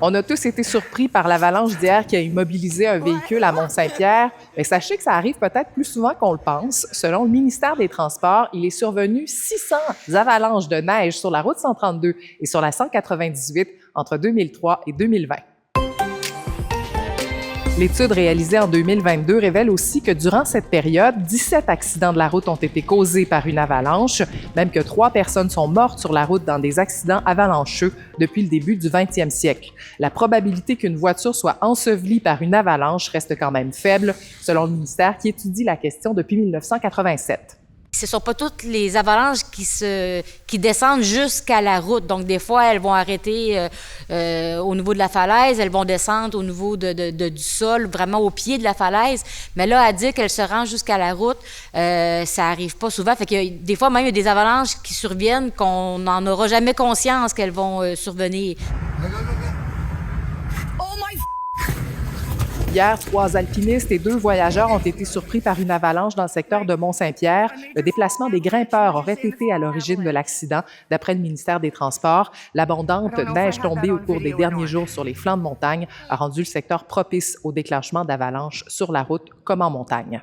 On a tous été surpris par l'avalanche d'hier qui a immobilisé un véhicule à Mont-Saint-Pierre. Mais sachez que ça arrive peut-être plus souvent qu'on le pense. Selon le ministère des Transports, il est survenu 600 avalanches de neige sur la route 132 et sur la 198 entre 2003 et 2020. L'étude réalisée en 2022 révèle aussi que durant cette période, 17 accidents de la route ont été causés par une avalanche, même que 3 personnes sont mortes sur la route dans des accidents avalancheux depuis le début du 20e siècle. La probabilité qu'une voiture soit ensevelie par une avalanche reste quand même faible, selon le ministère qui étudie la question depuis 1987. Ce ne sont pas toutes les avalanches qui descendent jusqu'à la route. Donc, des fois, elles vont arrêter au niveau de la falaise, elles vont descendre au niveau du sol, vraiment au pied de la falaise. Mais là, à dire qu'elles se rendent jusqu'à la route, ça n'arrive pas souvent. Fait que des fois, même, il y a des avalanches qui surviennent qu'on n'en aura jamais conscience qu'elles vont survenir. Hier, 3 alpinistes et 2 voyageurs ont été surpris par une avalanche dans le secteur de Mont-Saint-Pierre. Le déplacement des grimpeurs aurait été à l'origine de l'accident, d'après le ministère des Transports. L'abondante neige tombée au cours des derniers jours sur les flancs de montagne a rendu le secteur propice au déclenchement d'avalanches sur la route comme en montagne.